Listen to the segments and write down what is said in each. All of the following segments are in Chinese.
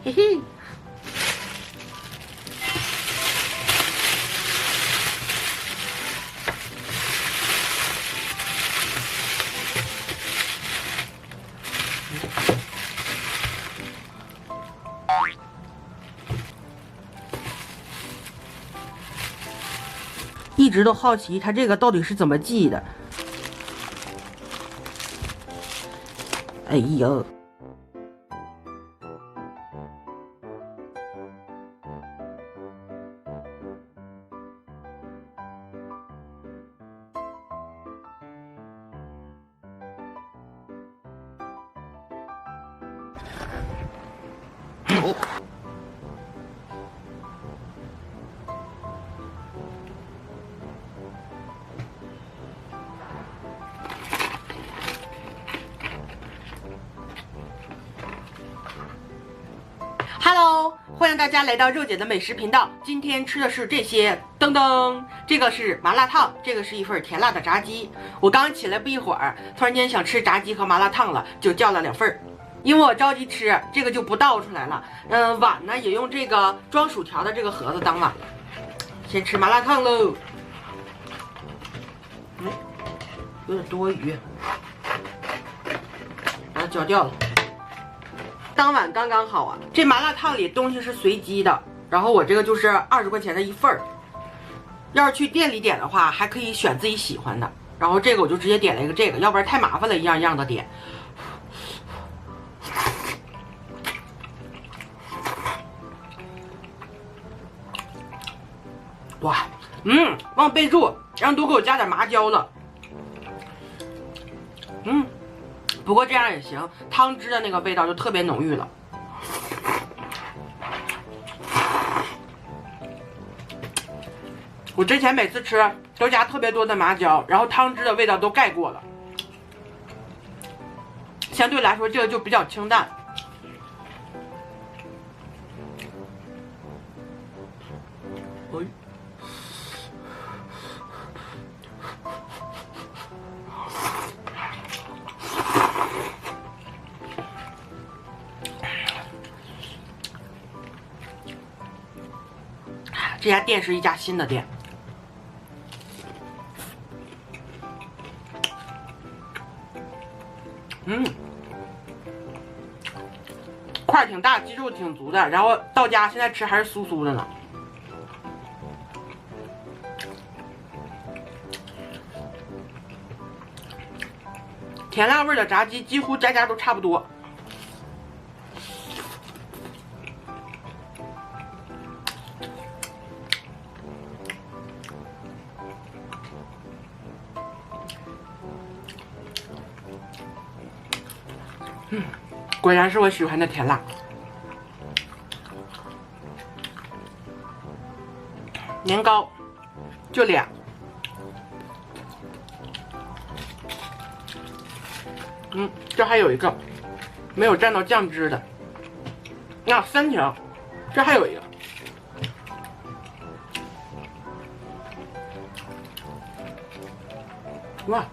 嘿嘿。一直都好奇它这个到底是怎么系的。哎呦！Hello， 欢迎大家来到肉姐的美食频道。今天吃的是这些，噔噔，这个是麻辣烫，这个是一份甜辣的炸鸡。我刚起来不一会儿，突然间想吃炸鸡和麻辣烫了，就叫了2份。因为我着急吃，这个就不倒出来了。碗呢也用这个装薯条的这个盒子当碗了。先吃麻辣烫喽。有点多余，把它搅掉了。当碗刚刚好啊！这麻辣烫里东西是随机的，然后我这个就是20块钱的一份儿。要是去店里点的话，还可以选自己喜欢的。然后这个我就直接点了一个这个，要不然太麻烦了，一样一样的点。哇，忘备注，让多给我加点麻椒了。不过这样也行，汤汁的那个味道就特别浓郁了。我之前每次吃都加特别多的麻椒，然后汤汁的味道都盖过了。相对来说，这个就比较清淡。这家店是一家新的店，块挺大，肌肉挺足的，然后到家现在吃还是酥酥的呢。甜辣味的炸鸡几乎家家都差不多。果然是我喜欢的甜辣。年糕就2，这还有一个没有蘸到酱汁的，那3条，这还有一个。哇！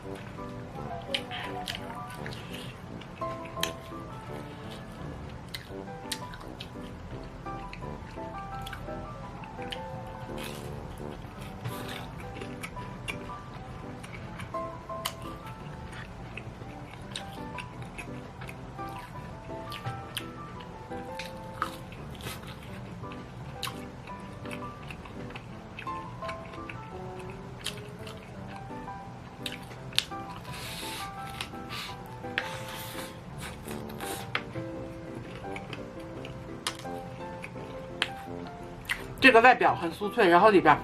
这个外表很酥脆，然后里边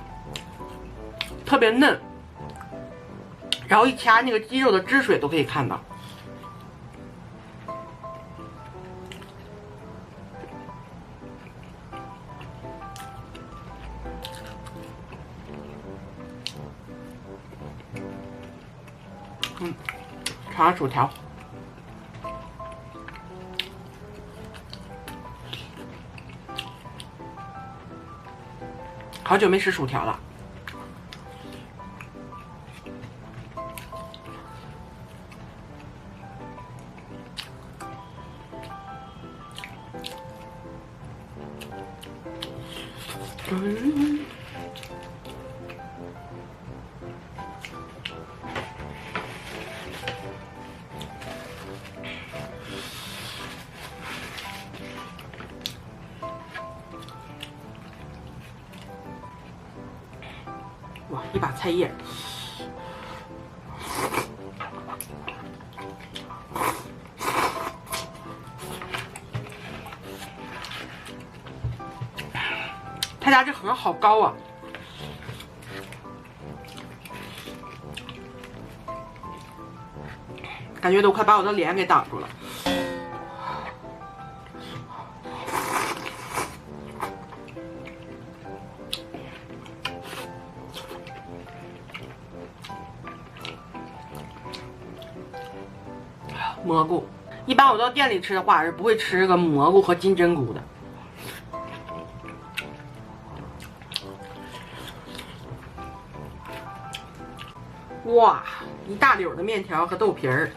特别嫩，然后一掐那个鸡肉的汁水都可以看到。尝尝薯条。好久没吃薯条了。哇，一把菜叶。他家这盒好高啊！感觉都快把我的脸给挡住了。蘑菇，一般我到店里吃的话是不会吃个蘑菇和金针菇的。哇，一大绺的面条和豆皮儿。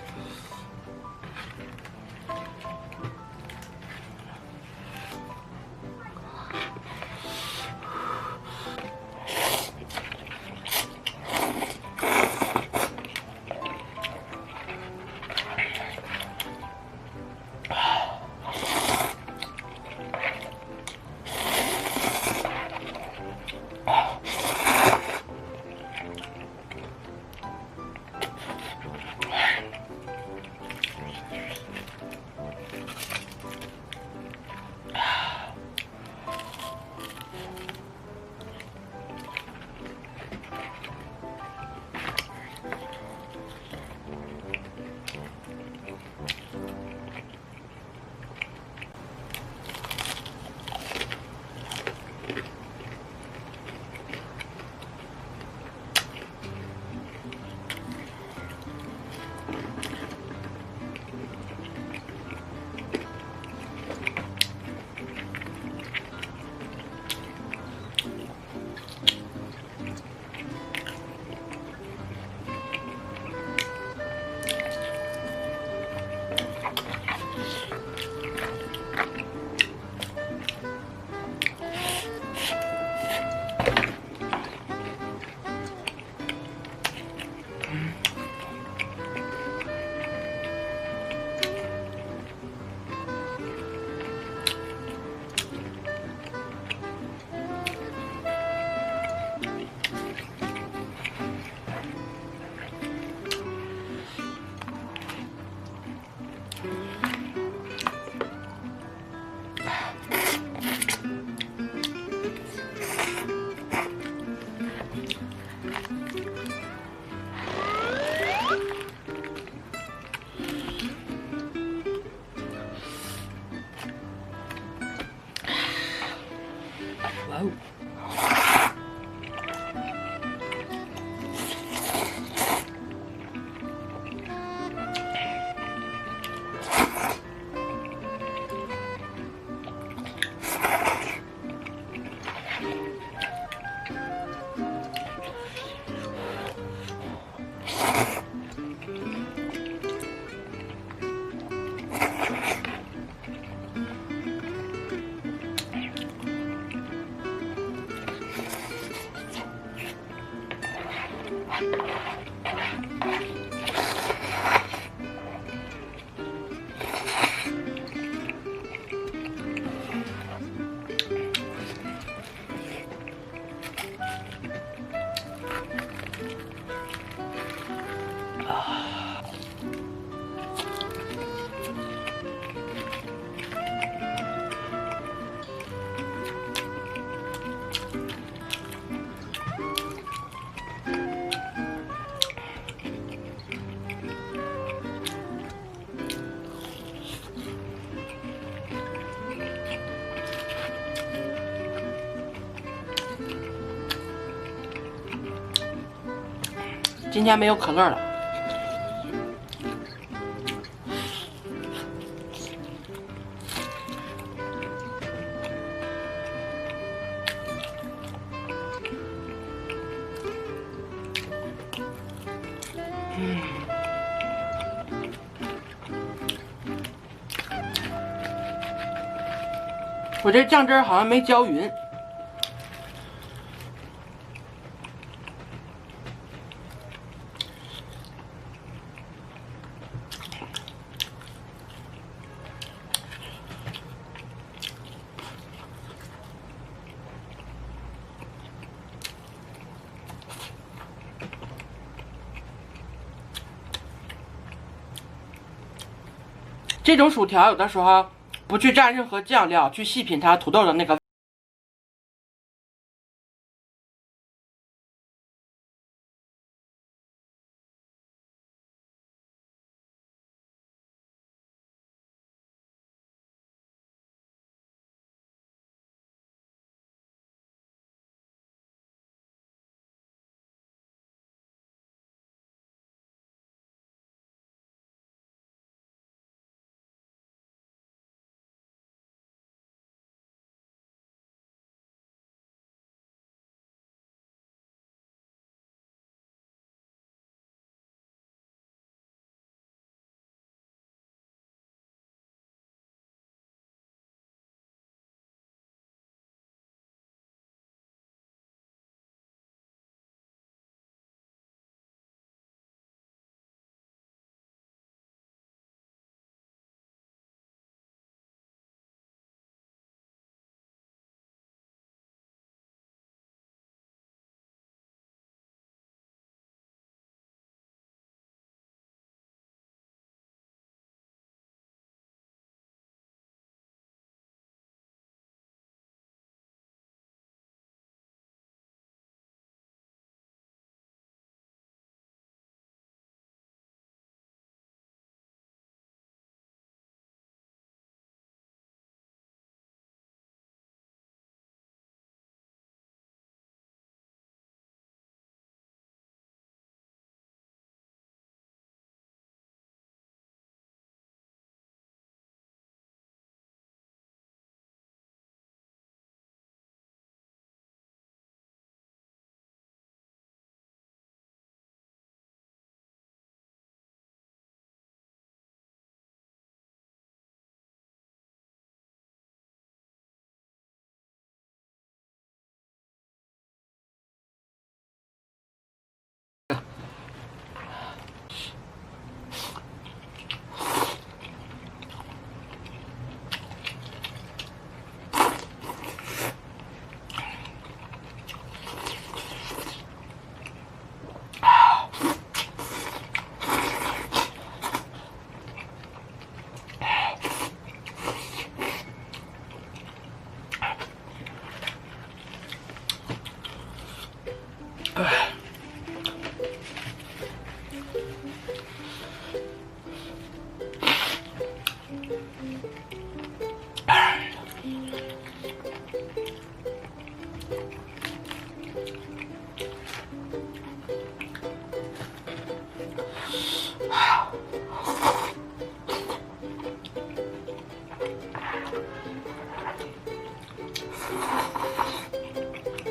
哇哦！今天没有可乐了。我这酱汁儿好像没浇匀。这种薯条有的时候不去蘸任何酱料，去细品它土豆的那个。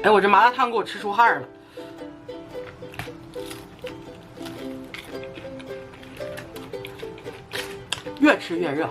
哎，我这麻辣烫给我吃出汗了。越吃越热。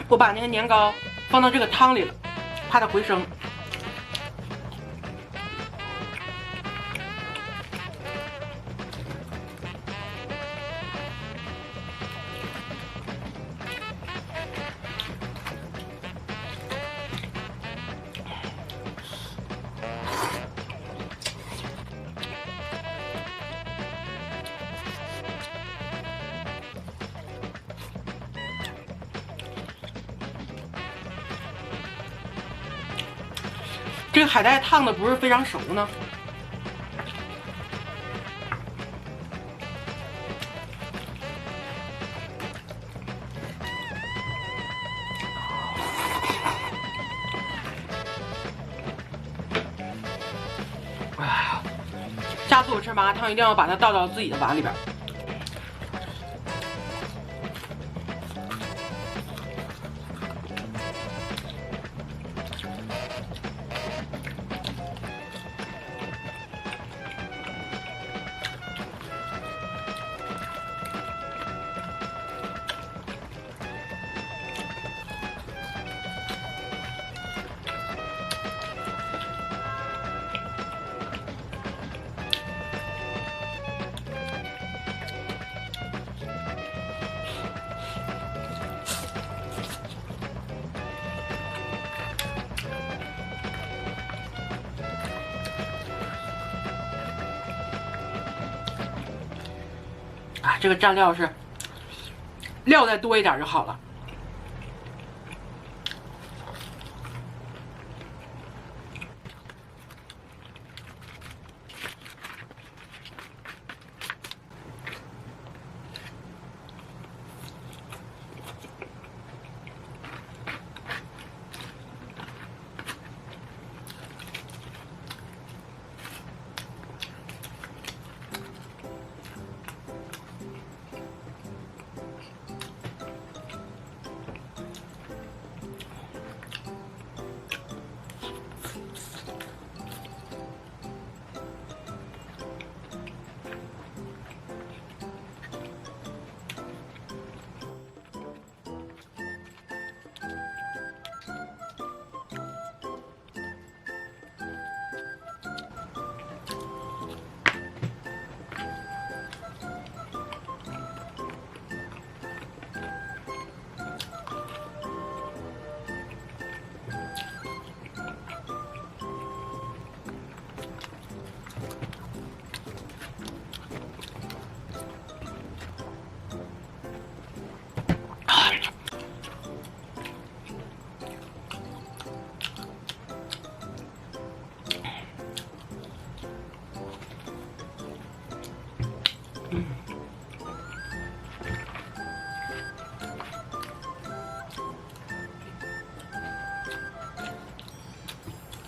我把那个年糕放到这个汤里了，怕它回生。这个海带烫的不是非常熟呢。吃麻辣烫，一定要把它倒到自己的碗里边。啊，这个蘸料是料再多一点就好了。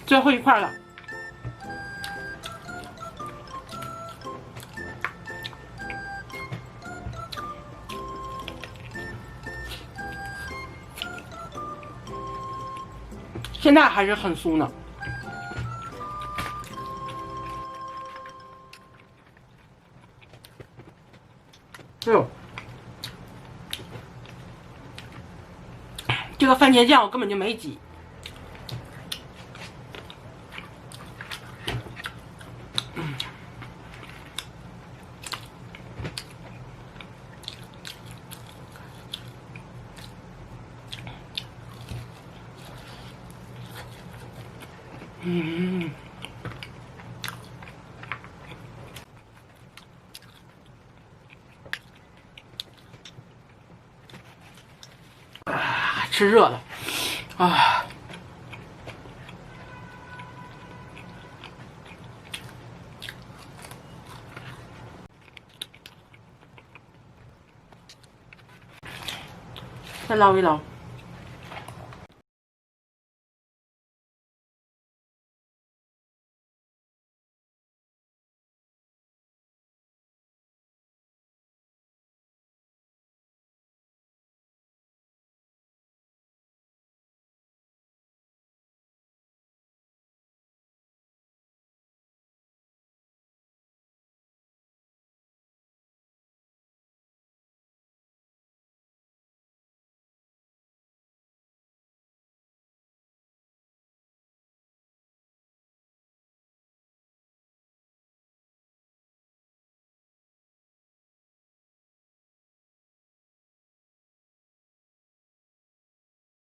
最后一块了，现在还是很酥呢。哎呦，这个番茄酱我根本就没挤。吃热的，啊！再捞一捞。